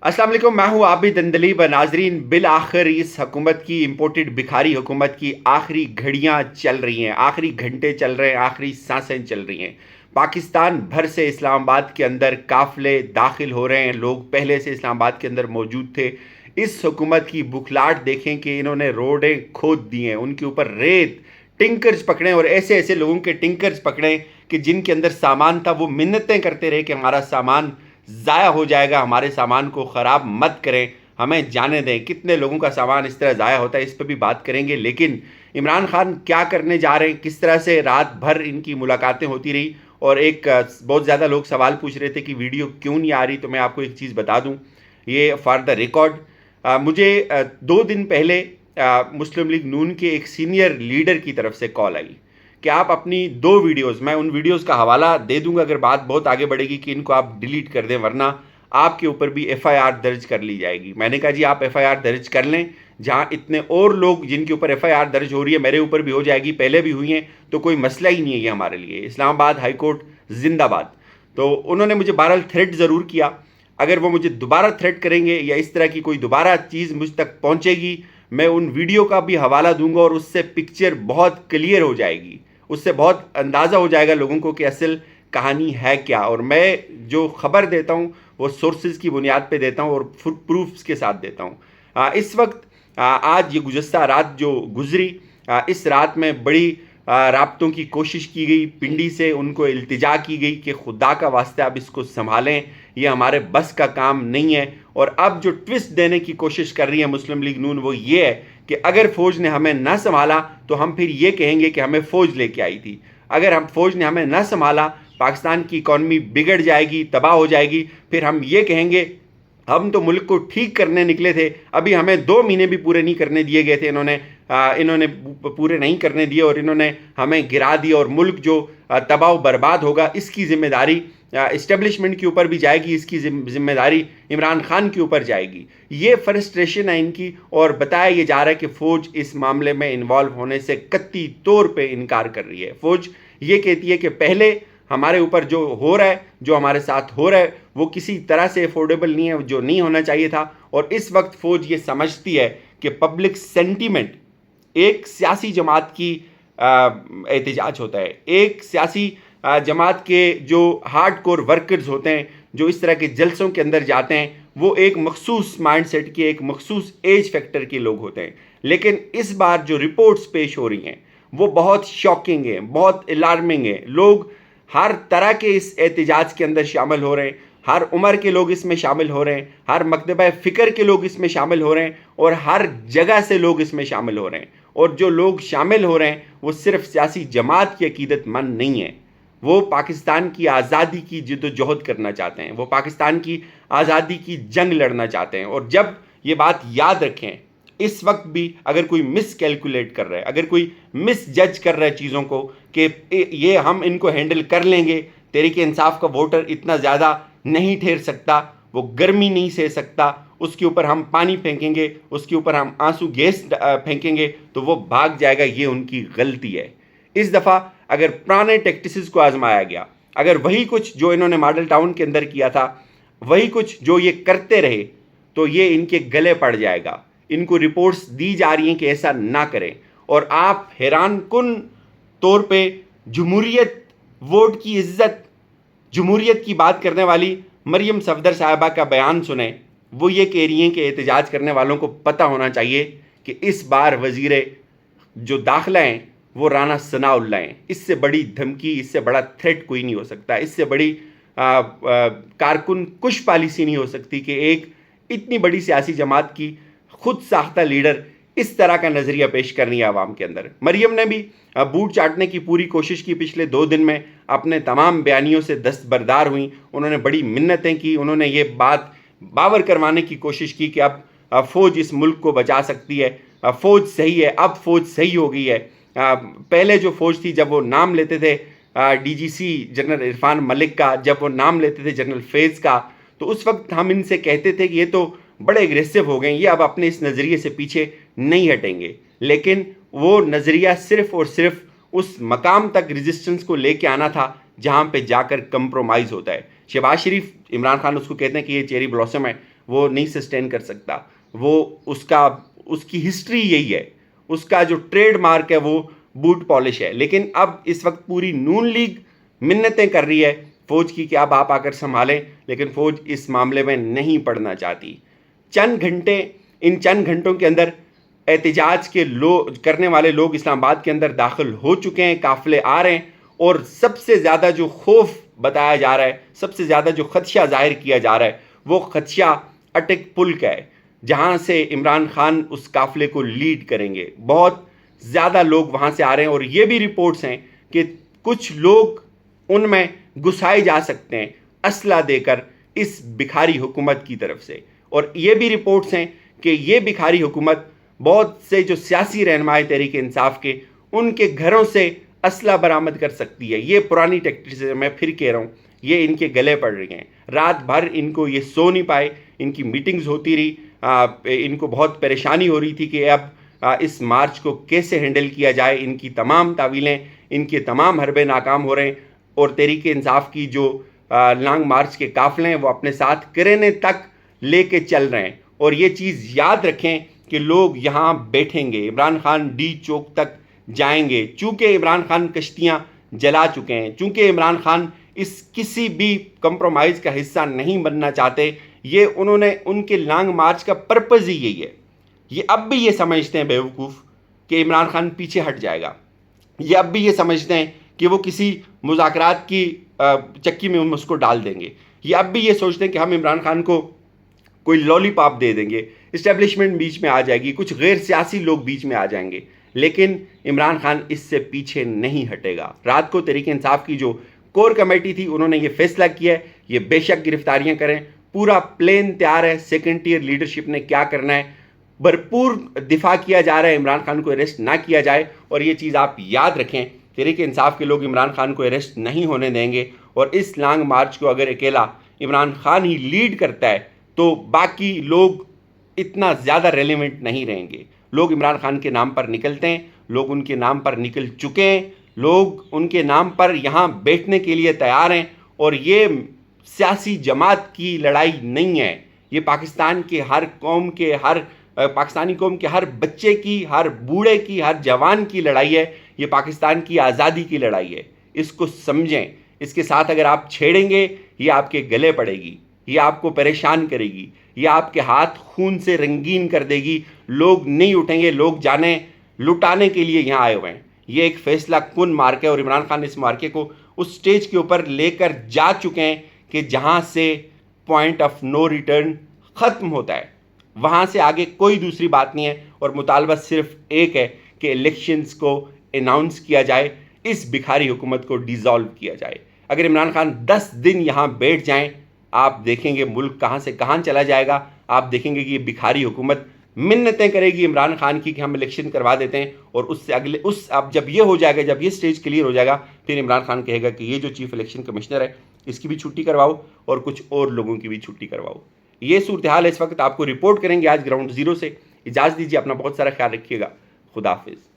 अस्सलाम वालेकुम, मैं हूँ आबिद अंदलीब। नाजरीन, बिल आखिर इस हुकूमत की इम्पोर्टेड भिखारी हुकूमत की आखिरी घड़ियाँ चल रही हैं, आखिरी घंटे चल रहे हैं, आखिरी सांसें चल रही हैं। पाकिस्तान भर से इस्लामाबाद के अंदर काफ़िले दाखिल हो रहे हैं। लोग पहले से इस्लामाबाद के अंदर मौजूद थे। इस हुकूमत की बुखलाहट देखें कि इन्होंने रोडें खोद दी हैं, उनके ऊपर रेत टिंकर्स पकड़े और ऐसे ऐसे लोगों के टिंकर्स पकड़े कि जिनके अंदर सामान था। वो मिन्नतें करते रहे कि हमारा सामान ज़ाया हो जाएगा, हमारे सामान को ख़राब मत करें, हमें जाने दें। कितने लोगों का सामान इस तरह ज़ाया होता है, इस पर भी बात करेंगे। लेकिन इमरान खान क्या करने जा रहे हैं, किस तरह से रात भर इनकी मुलाकातें होती रही। और एक बहुत ज़्यादा लोग सवाल पूछ रहे थे कि वीडियो क्यों नहीं आ रही। तो मैं आपको एक चीज़ बता दूं, ये फॉर द रिकॉर्ड मुझे 2 दिन पहले मुस्लिम लीग नून के एक सीनियर लीडर की तरफ से कॉल आई कि आप अपनी 2 वीडियोस, मैं उन वीडियोस का हवाला दे दूंगा अगर बात बहुत आगे बढ़ेगी, कि इनको आप डिलीट कर दें, वरना आपके ऊपर भी एफआईआर दर्ज कर ली जाएगी। मैंने कहा जी आप एफआईआर दर्ज कर लें, जहां इतने और लोग जिनके ऊपर एफआईआर दर्ज हो रही है, मेरे ऊपर भी हो जाएगी, पहले भी हुई हैं, तो कोई मसला ही नहीं है ये हमारे लिए। इस्लामाबाद हाई कोर्ट जिंदाबाद। तो उन्होंने मुझे बहरहाल थ्रेट ज़रूर किया। अगर वो मुझे दोबारा थ्रेट करेंगे या इस तरह की कोई दोबारा चीज़ मुझ तक पहुंचेगी, मैं उन वीडियो का भी हवाला दूंगा और उससे पिक्चर बहुत क्लियर हो जाएगी, उससे बहुत अंदाज़ा हो जाएगा लोगों को कि असल कहानी है क्या। और मैं जो खबर देता हूँ वो सोर्सेज की बुनियाद पे देता हूँ और प्रूफ्स के साथ देता हूँ। इस वक्त आज ये गुज़श्ता रात जो गुजरी, इस रात में बड़ी राब्तों की कोशिश की गई, पिंडी से उनको इल्तिजा की गई कि खुदा का वास्ता आप इसको संभालें, ये हमारे बस का काम नहीं है। और अब जो ट्विस्ट देने की कोशिश कर रही है मुस्लिम लीग नून, वो ये है कि अगर फ़ौज ने हमें ना संभाला तो हम फिर ये कहेंगे कि हमें फ़ौज लेके आई थी। अगर हम फ़ौज ने हमें ना संभाला, पाकिस्तान की इकॉनमी बिगड़ जाएगी, तबाह हो जाएगी, फिर हम ये कहेंगे हम तो मुल्क को ठीक करने निकले थे, अभी हमें 2 महीने भी पूरे नहीं करने दिए गए थे, इन्होंने पूरे नहीं करने दिए और इन्होंने हमें गिरा दिया। और मुल्क जो तबाह बर्बाद होगा, इसकी जिम्मेदारी इस्टेब्लिशमेंट के ऊपर भी जाएगी, इसकी जिम्मेदारी इमरान खान के ऊपर जाएगी। ये फ्रस्ट्रेशन है इनकी। और बताया ये जा रहा है कि फ़ौज इस मामले में इन्वॉल्व होने से कत्ती तौर पे इनकार कर रही है। फ़ौज ये कहती है कि पहले हमारे ऊपर जो हो रहा है, जो हमारे साथ हो रहा है, वो किसी तरह से अफोर्डेबल नहीं है, जो नहीं होना चाहिए था। और इस वक्त फ़ौज ये समझती है कि पब्लिक सेंटीमेंट एक सियासी जमात की एहतजाज होता है, एक सियासी जमात के जो हार्ड कोर वर्कर्स होते हैं, जो इस तरह के जलसों के अंदर जाते हैं, वो एक मखसूस माइंड सेट के, एक मखसूस एज फैक्टर के लोग होते हैं। लेकिन इस बार जो रिपोर्ट्स पेश हो रही हैं वो बहुत शॉकिंग है, बहुत अलार्मिंग है। लोग हर तरह के इस एहतजाज के अंदर शामिल हो रहे हैं, हर उम्र के लोग इसमें शामिल हो रहे हैं, हर मकतबा फ़िक्र के लोग इसमें शामिल हो रहे हैं और हर जगह से लोग इसमें शामिल हो रहे हैं। और जो लोग शामिल हो रहे हैं वो सिर्फ सियासी जमात के अकीदतमंद नहीं है, वो पाकिस्तान की आज़ादी की जद्दोजहद करना चाहते हैं, वो पाकिस्तान की आज़ादी की जंग लड़ना चाहते हैं। और जब ये बात याद रखें, इस वक्त भी अगर कोई मिस कैलकुलेट कर रहा है, अगर कोई मिस जज कर रहा है चीज़ों को कि ये हम इनको हैंडल कर लेंगे, तहरीक इंसाफ का वोटर इतना ज़्यादा नहीं ठहर सकता, वो गर्मी नहीं सह सकता, उसके ऊपर हम पानी फेंकेंगे, उसके ऊपर हम आंसू गैस फेंकेंगे तो वो भाग जाएगा, ये उनकी गलती है। इस दफ़ा अगर पुराने टैक्टिसेस को आजमाया गया, अगर वही कुछ जो इन्होंने मॉडल टाउन के अंदर किया था, वही कुछ जो ये करते रहे, तो ये इनके गले पड़ जाएगा। इनको रिपोर्ट्स दी जा रही हैं कि ऐसा ना करें। और आप हैरान कुन तौर पे जमहूरियत, वोट की इज्जत, जमहूरियत की बात करने वाली मरियम सफदर साहिबा का बयान सुने। वो ये कह रही हैं कि एहतजाज करने वालों को पता होना चाहिए कि इस बार वजीर जो दाखिला हैं वो राना सनाउल्लाह हैं। इससे बड़ी धमकी, इससे बड़ा थ्रेट कोई नहीं हो सकता, इससे बड़ी कारकुन कुश पॉलिसी नहीं हो सकती कि एक इतनी बड़ी सियासी जमात की खुद साख्ता लीडर इस तरह का नज़रिया पेश करनी है आवाम के अंदर। मरियम ने भी बूट चाटने की पूरी कोशिश की, पिछले 2 दिन में अपने तमाम बयानियों से दस्तबरदार हुई। उन्होंने बड़ी मिन्नतें की, उन्होंने ये बात बावर करवाने की कोशिश की कि अब फ़ौज इस मुल्क को बचा सकती है, फ़ौज सही है, अब फ़ौज सही हो गई है। पहले जो फ़ौज थी, जब वो नाम लेते थे डीजीसी जनरल इरफान मलिक का, जब वो नाम लेते थे जनरल फैज़ का, तो उस वक्त हम इनसे कहते थे कि ये तो बड़े एग्रेसिव हो गए, ये अब अपने इस नज़रिए से पीछे नहीं हटेंगे। लेकिन वो नज़रिया सिर्फ़ और सिर्फ उस मकाम तक रेजिस्टेंस को लेके आना था जहाँ पे जाकर कंप्रोमाइज़ होता है। शहबाज शरीफ, इमरान खान उसको कहते हैं कि ये चेरी ब्लॉसम है, वो नहीं सस्टेन कर सकता, वो उसकी हिस्ट्री यही है, उसका जो ट्रेडमार्क है वो बूट पॉलिश है। लेकिन अब इस वक्त पूरी नून लीग मिन्नतें कर रही है फ़ौज की कि अब आप आकर संभालें, लेकिन फ़ौज इस मामले में नहीं पड़ना चाहती। इन चंद घंटों के अंदर एहतजाज के करने वाले लोग इस्लामाबाद के अंदर दाखिल हो चुके हैं, काफ़िले आ रहे हैं, और सबसे ज़्यादा जो खौफ बताया जा रहा है, सबसे ज़्यादा जो खदशा जाहिर किया जा रहा है, वो खदशा अटक पुल का है, जहाँ से इमरान खान उस काफ़िले को लीड करेंगे। बहुत ज़्यादा लोग वहाँ से आ रहे हैं, और ये भी रिपोर्ट्स हैं कि कुछ लोग उनमें घुसाए जा सकते हैं असला देकर इस भिखारी हुकूमत की तरफ से। और ये भी रिपोर्ट्स हैं कि ये भिखारी हुकूमत बहुत से जो सियासी रहनुमाए तहरीक इंसाफ के, उनके घरों से असला बरामद कर सकती है। ये पुरानी टैक्टिक्स है, मैं फिर कह रहा हूँ, ये इनके गले पड़ रही हैं। रात भर इनको ये सो नहीं पाए, इनकी मीटिंग्स होती रही, इनको बहुत परेशानी हो रही थी कि अब इस मार्च को कैसे हैंडल किया जाए। इनकी तमाम तावीलें, इनके तमाम हरबे नाकाम हो रहे हैं, और तहरीक इंसाफ की जो लॉन्ग मार्च के काफ़िले हैं वो अपने साथ करेने तक लेके चल रहे हैं। और ये चीज़ याद रखें कि लोग यहाँ बैठेंगे, इमरान खान डी चौक तक जाएंगे, चूँकि इमरान खान कश्तियाँ जला चुके हैं, चूँकि इमरान खान इस किसी भी कंप्रोमाइज़ का हिस्सा नहीं बनना चाहते। ये उनके लॉन्ग मार्च का पर्पज़ ही यही है। ये अब भी ये समझते हैं बेवकूफ़ कि इमरान खान पीछे हट जाएगा। ये अब भी ये समझते हैं कि वो किसी मुज़ाकरात की चक्की में उसको डाल देंगे। ये अब भी ये सोचते हैं कि हम इमरान खान को कोई लॉलीपॉप दे देंगे, इस्टेब्लिशमेंट बीच में आ जाएगी, कुछ गैर सियासी लोग बीच में आ जाएंगे। लेकिन इमरान खान इससे पीछे नहीं हटेगा। रात को तहरीक इंसाफ की जो कोर कमेटी थी, उन्होंने ये फैसला किया है, ये बेशक गिरफ्तारियां करें, पूरा प्लान तैयार है, सेकेंड टियर लीडरशिप ने क्या करना है, भरपूर दिफा किया जा रहा है, इमरान खान को अरेस्ट ना किया जाए। और ये चीज़ आप याद रखें, तहरीक इंसाफ के लोग इमरान खान को अरेस्ट नहीं होने देंगे। और इस लॉन्ग मार्च को अगर अकेला इमरान खान ही लीड करता है तो बाकी लोग इतना ज़्यादा रेलिवेंट नहीं रहेंगे। लोग इमरान खान के नाम पर निकलते हैं, लोग उनके नाम पर निकल चुके हैं, लोग उनके नाम पर यहाँ बैठने के लिए तैयार हैं। और ये सियासी जमात की लड़ाई नहीं है, ये पाकिस्तान के हर कौम के, हर पाकिस्तानी कौम के हर बच्चे की, हर बूढ़े की, हर जवान की लड़ाई है। ये पाकिस्तान की आज़ादी की लड़ाई है, इसको समझें। इसके साथ अगर आप छेड़ेंगे, ये आपके गले पड़ेगी, ये आपको परेशान करेगी, ये आपके हाथ खून से रंगीन कर देगी। लोग नहीं उठेंगे, लोग जाने लुटाने के लिए यहाँ आए हुए हैं। ये एक फैसला कुन मार्के, और इमरान खान इस मार्के को उस स्टेज के ऊपर लेकर जा चुके हैं कि जहाँ से पॉइंट ऑफ नो रिटर्न ख़त्म होता है, वहाँ से आगे कोई दूसरी बात नहीं है। और मुतालबा सिर्फ एक है कि इलेक्शंस को अनाउंस किया जाए, इस भिखारी हुकूमत को डिज़ोल्व किया जाए। अगर इमरान खान 10 दिन यहाँ बैठ जाएं, आप देखेंगे मुल्क कहाँ से कहाँ चला जाएगा। आप देखेंगे कि ये भिखारी हुकूमत मिन्नतें करेगी इमरान खान की कि हम इलेक्शन करवा देते हैं, और उससे अगले अब जब ये हो जाएगा, जब ये स्टेज क्लियर हो जाएगा, फिर इमरान खान कहेगा कि ये जो चीफ इलेक्शन कमिश्नर है इसकी भी छुट्टी करवाओ और कुछ और लोगों की भी छुट्टी करवाओ। ये सूरत हाल इस वक्त आपको रिपोर्ट करेंगे आज ग्राउंड ज़ीरो से। इजाज़त दीजिए, अपना बहुत सारा ख्याल रखिएगा। खुदा हाफिज़।